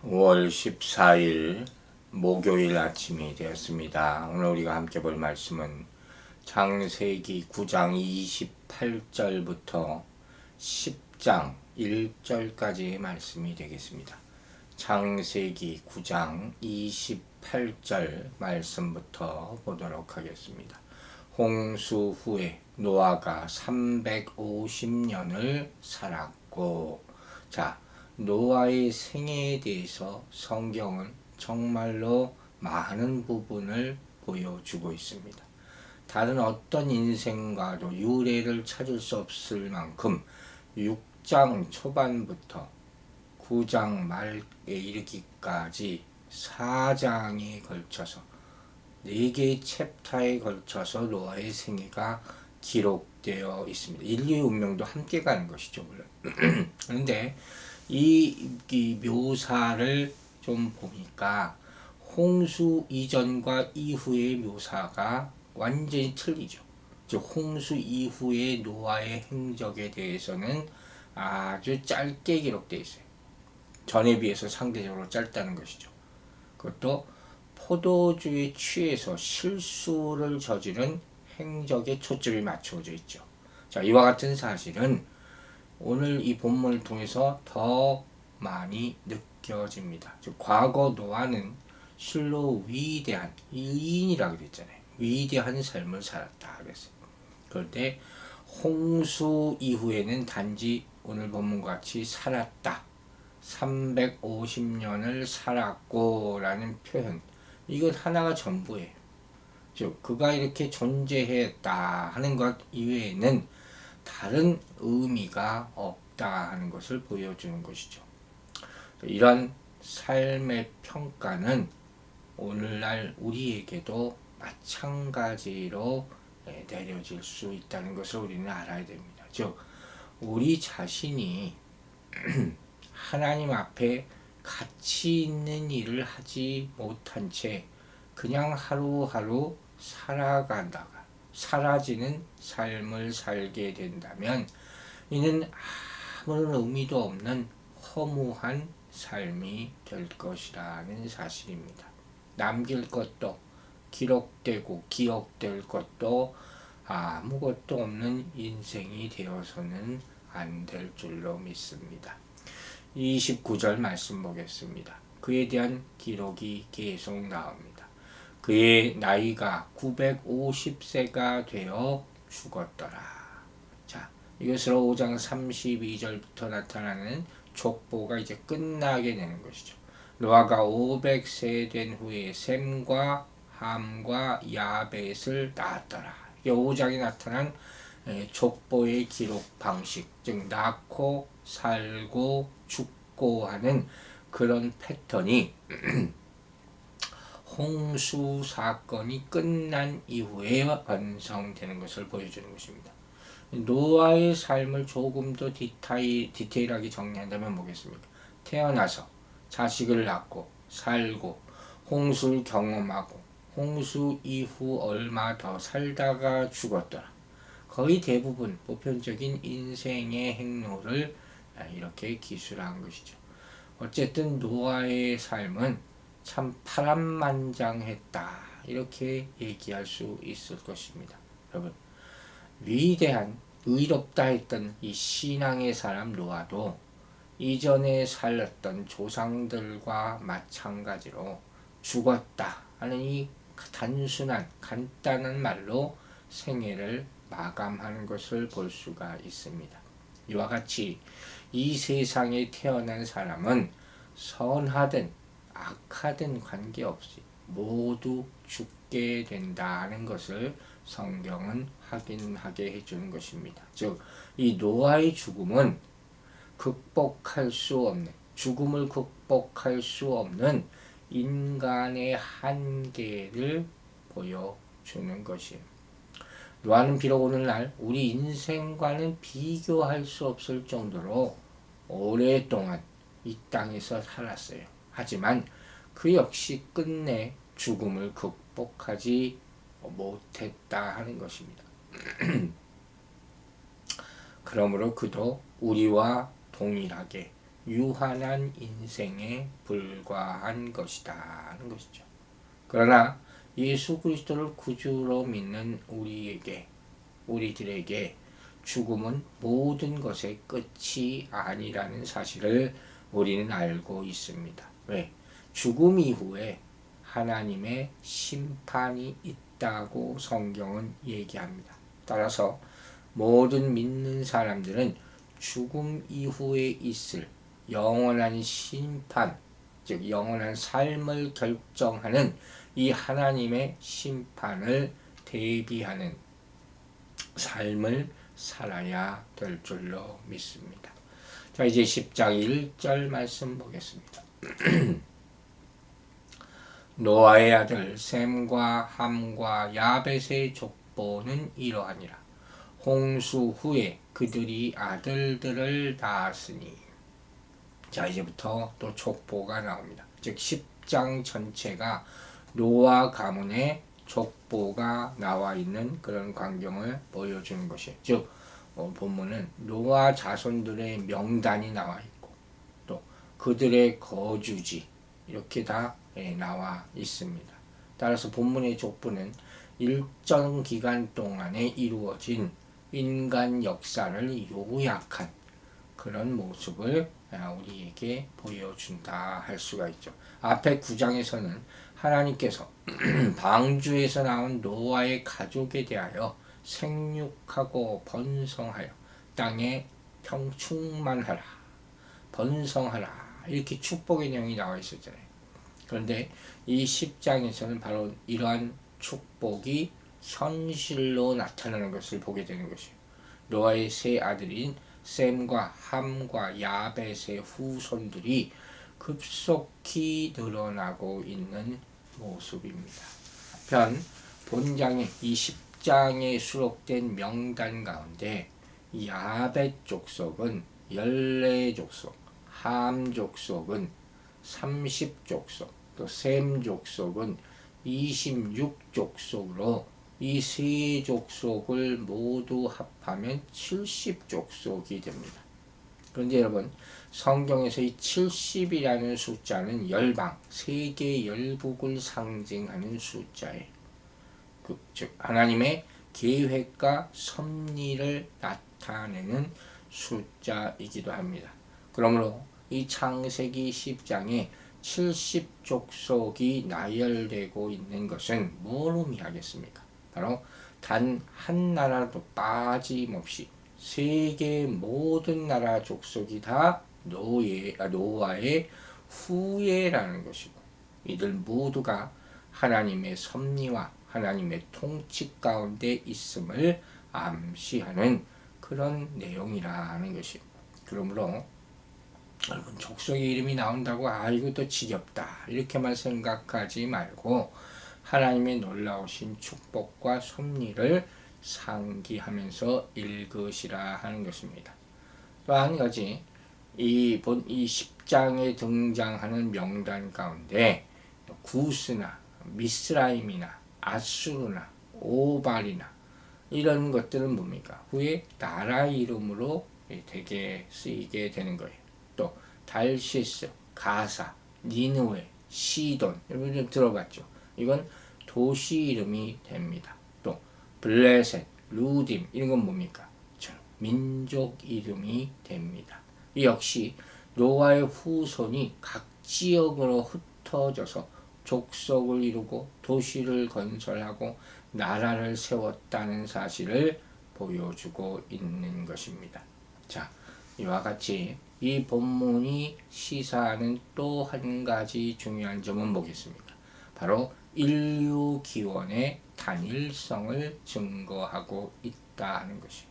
5월 14일 목요일 아침이 되었습니다. 오늘 우리가 함께 볼 말씀은 창세기 9장 28절부터 10장 1절까지의 말씀이 되겠습니다. 창세기 9장 28절 말씀부터 보도록 하겠습니다. 홍수 후에 노아가 350년을 살았고, 자, 노아의 생애에 대해서 성경은 정말로 많은 부분을 보여주고 있습니다. 다른 어떤 인생과도 유래를 찾을 수 없을 만큼 6장 초반부터 9장 말에 이르기까지 4장에 걸쳐서 4개의 챕터에 걸쳐서 노아의 생애가 기록되어 있습니다. 인류의 운명도 함께 가는 것이죠, 물론. 그런데 이 묘사를 좀 보니까 홍수 이전과 이후의 묘사가 완전히 틀리죠. 즉 홍수 이후의 노아의 행적에 대해서는 아주 짧게 기록되어 있어요. 전에 비해서 상대적으로 짧다는 것이죠. 그것도 포도주에 취해서 실수를 저지른 행적에 초점이 맞춰져 있죠. 자, 이와 같은 사실은 오늘 이 본문을 통해서 더 많이 느껴집니다. 즉 과거 노아는 실로 위대한 의인이라고 그랬잖아요. 위대한 삶을 살았다 그랬어요. 그런데 홍수 이후에는 단지 오늘 본문과 같이 살았다, 350년을 살았고 라는 표현, 이것 하나가 전부예요. 즉 그가 이렇게 존재했다 하는 것 이외에는 다른 의미가 없다 하는 것을 보여주는 것이죠. 이런 삶의 평가는 오늘날 우리에게도 마찬가지로 내려질 수 있다는 것을 우리는 알아야 됩니다. 즉 우리 자신이 하나님 앞에 가치 있는 일을 하지 못한 채 그냥 하루하루 살아간다가 사라지는 삶을 살게 된다면 이는 아무런 의미도 없는 허무한 삶이 될 것이라는 사실입니다. 남길 것도 기록되고 기억될 것도 아무것도 없는 인생이 되어서는 안 될 줄로 믿습니다. 29절 말씀 보겠습니다. 그에 대한 기록이 계속 나옵니다. 그의 나이가 950세가 되어 죽었더라. 자, 이것으로 5장 32절부터 나타나는 족보가 이제 끝나게 되는 것이죠. 노아가 500세 된 후에 셈과 함과 야벳을 낳았더라. 이게 5장에 나타난 족보의 기록 방식, 즉 낳고 살고 죽고 하는 그런 패턴이 홍수 사건이 끝난 이후에 완성되는 것을 보여주는 것입니다. 노아의 삶을 조금 더 디테일하게 정리한다면 뭐겠습니까? 태어나서 자식을 낳고 살고 홍수를 경험하고 홍수 이후 얼마 더 살다가 죽었더라. 거의 대부분 보편적인 인생의 행로를 이렇게 기술한 것이죠. 어쨌든 노아의 삶은 참 파란만장했다, 이렇게 얘기할 수 있을 것입니다. 여러분, 위대한 의롭다 했던 이 신앙의 사람 노아도 이전에 살았던 조상들과 마찬가지로 죽었다 하는 이 단순한 간단한 말로 생애를 마감하는 것을 볼 수가 있습니다. 이와 같이 이 세상에 태어난 사람은 선하든 악하든 관계없이 모두 죽게 된다는 것을 성경은 확인하게 해주는 것입니다. 즉, 이 노아의 죽음은 극복할 수 없는, 죽음을 극복할 수 없는 인간의 한계를 보여주는 것이에요. 노아는 비록 오늘날 우리 인생과는 비교할 수 없을 정도로 오랫동안 이 땅에서 살았어요. 하지만 그 역시 끝내 죽음을 극복하지 못했다 하는 것입니다. 그러므로 그도 우리와 동일하게 유한한 인생에 불과한 것이다 하는 것이죠. 그러나 예수 그리스도를 구주로 믿는 우리들에게 죽음은 모든 것의 끝이 아니라는 사실을 우리는 알고 있습니다. 왜? 죽음 이후에 하나님의 심판이 있다고 성경은 얘기합니다. 따라서 모든 믿는 사람들은 죽음 이후에 있을 영원한 심판, 즉 영원한 삶을 결정하는 이 하나님의 심판을 대비하는 삶을 살아야 될 줄로 믿습니다. 자, 이제 10장 1절 말씀 보겠습니다. 노아의 아들 셈과 함과 야벳의 족보는 이러하니라. 홍수 후에 그들이 아들들을 낳았으니. 자, 이제부터 또 족보가 나옵니다. 즉 10장 전체가 노아 가문의 족보가 나와 있는 그런 광경을 보여주는 것이에요. 즉 본문은 노아 자손들의 명단이 나와 있고 또 그들의 거주지 이렇게 다 나와 있습니다. 따라서 본문의 족보는 일정 기간 동안에 이루어진 인간 역사를 요약한 그런 모습을 우리에게 보여준다 할 수가 있죠. 앞에 9장에서는 하나님께서 방주에서 나온 노아의 가족에 대하여 생육하고 번성하여 땅에 충만하라, 번성하라 이렇게 축복의 내용이 나와 있었잖아요. 그런데 이 10장에서는 바로 이러한 축복이 현실로 나타나는 것을 보게 되는 것이에요. 노아의 세 아들인 셈과 함과 야벳의 후손들이 급속히 늘어나고 있는 모습입니다. 한편 본장의 이 10장에 수록된 명단 가운데 야벳 족속은 14족속, 함 족속은 30족속, 또 셈 족속은 26족속으로 이 세 족속을 모두 합하면 70족속이 됩니다. 그런데 여러분 성경에서 이 70이라는 숫자는 열방, 세계 열국을 상징하는 숫자예요. 즉 하나님의 계획과 섭리를 나타내는 숫자이기도 합니다. 그러므로 이 창세기 10장에 70족속이 나열되고 있는 것은 뭘 의미하겠습니까? 바로 단 한 나라도 빠짐없이 세계 모든 나라 족속이 다 노아의 후예라는 것이고 이들 모두가 하나님의 섭리와 하나님의 통치 가운데 있음을 암시하는 그런 내용이라는 것이고 그러므로 여러분 족속의 이름이 나온다고 이것도 지겹다 이렇게만 생각하지 말고 하나님의 놀라우신 축복과 섭리를 상기하면서 읽으시라 하는 것입니다. 또 한 가지 이 10장에 등장하는 명단 가운데 구스나 미스라임이나 아수르나 오발이나 이런 것들은 뭡니까? 후에 나라 이름으로 되게 쓰이게 되는 거예요. 또 달시스, 가사, 니느웨, 시돈 이런 좀 들어봤죠. 이건 도시 이름이 됩니다. 또 블레셋, 루딤 이런 건 뭡니까? 민족 이름이 됩니다. 이 역시 노아의 후손이 각 지역으로 흩어져서 족속을 이루고 도시를 건설하고 나라를 세웠다는 사실을 보여주고 있는 것입니다. 자, 이와 같이 이 본문이 시사하는 또 한 가지 중요한 점은 뭐겠습니까? 바로 인류 기원의 단일성을 증거하고 있다 하는 것이.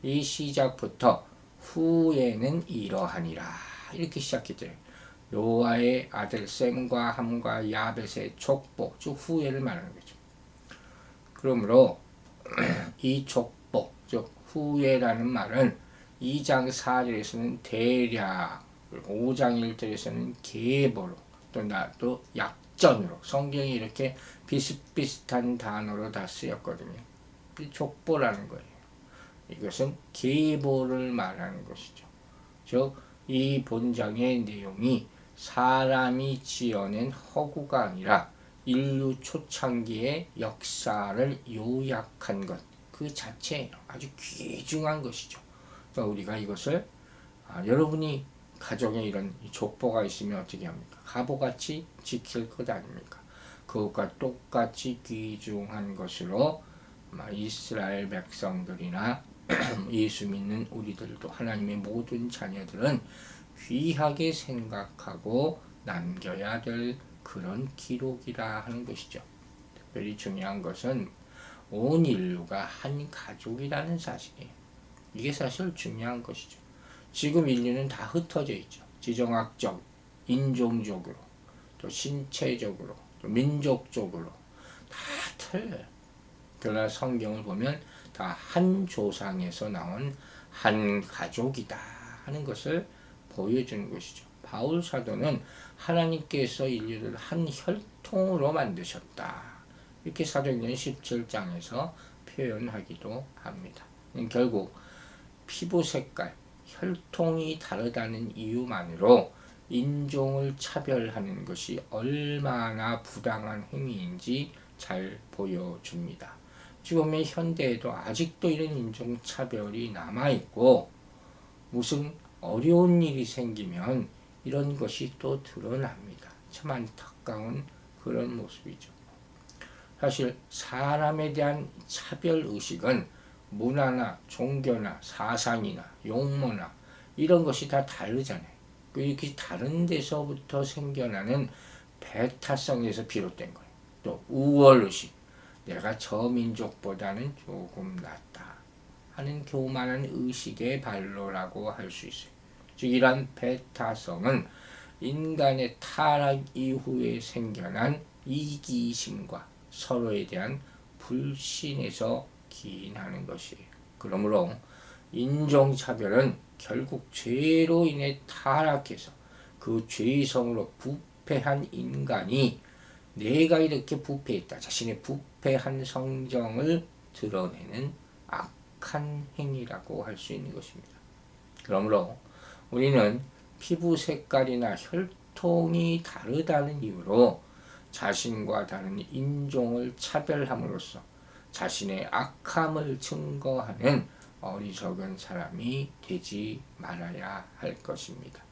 이 시작부터 후에는 이러하니라 이렇게 시작했죠. 노아의 아들 셈과 함과 야벳의 족보, 즉 후예를 말하는 거죠. 그러므로 이 족보, 즉 후예라는 말은 2장 4절에서는 대략, 5장 1절에서는 계보로, 또 약전으로 성경이 이렇게 비슷비슷한 단어로 다 쓰였거든요. 이 족보라는 거예요. 이것은 계보를 말하는 것이죠. 즉 이 본장의 내용이 사람이 지어낸 허구가 아니라 인류 초창기의 역사를 요약한 것 그 자체예요. 아주 귀중한 것이죠. 그러니까 우리가 이것을 여러분이 가정에 이런 족보가 있으면 어떻게 합니까? 가보같이 지킬 것 아닙니까? 그것과 똑같이 귀중한 것으로 이스라엘 백성들이나 예수 믿는 우리들도 하나님의 모든 자녀들은 귀하게 생각하고 남겨야 될 그런 기록이라 하는 것이죠. 특별히 중요한 것은 온 인류가 한 가족이라는 사실이에요. 이게 사실 중요한 것이죠. 지금 인류는 다 흩어져 있죠. 지정학적, 인종적으로, 또 신체적으로, 또 민족적으로 다 틀려요. 그러나 성경을 보면 다 한 조상에서 나온 한 가족이다 하는 것을 보여주는 것이죠. 바울 사도는 하나님께서 인류를 한 혈통으로 만드셨다. 이렇게 사도행전 17장에서 표현하기도 합니다. 결국 피부 색깔, 혈통이 다르다는 이유만으로 인종을 차별하는 것이 얼마나 부당한 행위인지 잘 보여줍니다. 지금의 현대에도 아직도 이런 인종차별이 남아있고 무슨 어려운 일이 생기면 이런 것이 또 드러납니다. 참 안타까운 그런 모습이죠. 사실 사람에 대한 차별의식은 문화나 종교나 사상이나 용모나 이런 것이 다 다르잖아요. 이렇게 다른 데서부터 생겨나는 배타성에서 비롯된 거예요. 또 우월의식, 내가 저 민족보다는 조금 낫다 하는 교만한 의식의 발로라고 할 수 있어요. 즉 이러한 배타성은 인간의 타락 이후에 생겨난 이기심과 서로에 대한 불신에서 기인하는 것이에요. 그러므로 인종차별은 결국 죄로 인해 타락해서 그 죄성으로 부패한 인간이 내가 이렇게 부패했다. 자신의 부패한 성정을 드러내는 악한 행위라고 할 수 있는 것입니다. 그러므로 우리는 피부 색깔이나 혈통이 다르다는 이유로 자신과 다른 인종을 차별함으로써 자신의 악함을 증거하는 어리석은 사람이 되지 말아야 할 것입니다.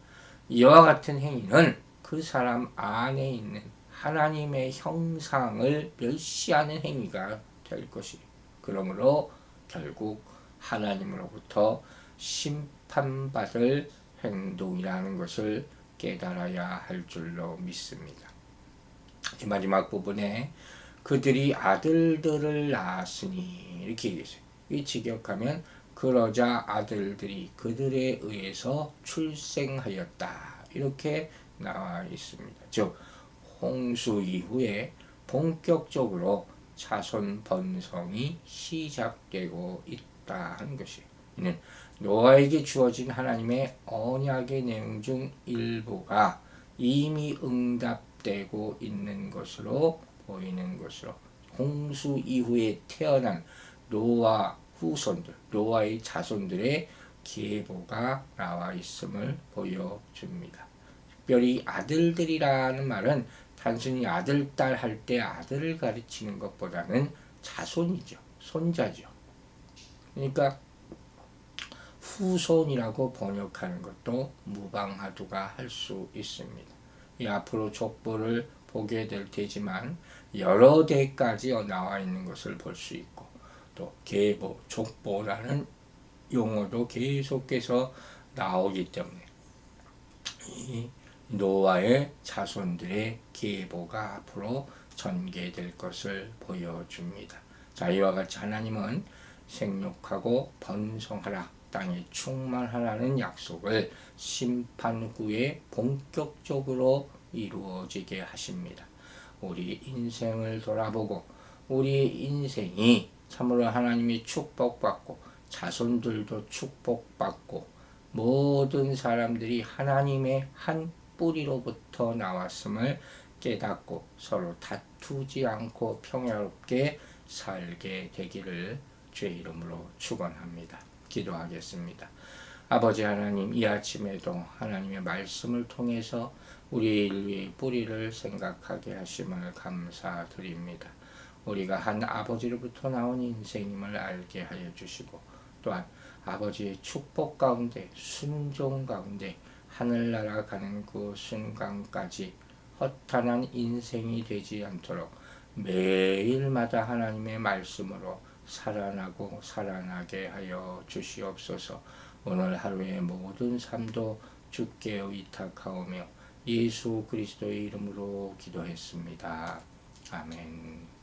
이와 같은 행위는 그 사람 안에 있는 하나님의 형상을 멸시하는 행위가 될 것이에요. 그러므로 결국 하나님으로부터 심판받을 행동이라는 것을 깨달아야 할 줄로 믿습니다. 마지막 부분에 그들이 아들들을 낳았으니 이렇게 얘기했어요. 이 직역하면 그러자 아들들이 그들에 의해서 출생하였다 이렇게 나와 있습니다. 즉 홍수 이후에 본격적으로 자손 번성이 시작되고 있다는 것이에요. 이는 노아에게 주어진 하나님의 언약의 내용 중 일부가 이미 응답되고 있는 것으로 보이는 것으로 홍수 이후에 태어난 노아 후손들, 노아의 자손들의 계보가 나와 있음을 보여줍니다. 특별히 아들들이라는 말은 단순히 아들, 딸 할 때 아들을 가르치는 것보다는 자손이죠. 손자죠. 그러니까 후손이라고 번역하는 것도 무방하두가 할 수 있습니다. 이 앞으로 족보를 보게 될 테지만 여러 대까지 나와 있는 것을 볼 수 있고 또 계보, 족보라는 용어도 계속해서 나오기 때문에 이 노아의 자손들의 계보가 앞으로 전개될 것을 보여줍니다. 자, 이와 같이 하나님은 생육하고 번성하라, 땅에 충만하라는 약속을 심판 후에 본격적으로 이루어지게 하십니다. 우리 인생을 돌아보고 우리의 인생이 참으로 하나님이 축복받고 자손들도 축복받고 모든 사람들이 하나님의 한 뿌리로부터 나왔음을 깨닫고 서로 다투지 않고 평화롭게 살게 되기를 주의 이름으로 축원합니다. 기도하겠습니다. 아버지 하나님, 이 아침에도 하나님의 말씀을 통해서 우리 인류의 뿌리를 생각하게 하심을 감사드립니다. 우리가 한 아버지로부터 나온 인생임을 알게 하여 주시고, 또한 아버지의 축복 가운데, 순종 가운데 하늘나라 가는 그 순간까지 허탄한 인생이 되지 않도록 매일마다 하나님의 말씀으로 살아나고 살아나게 하여 주시옵소서. 오늘 하루의 모든 삶도 주께 의탁하오며 예수 그리스도의 이름으로 기도했습니다. 아멘.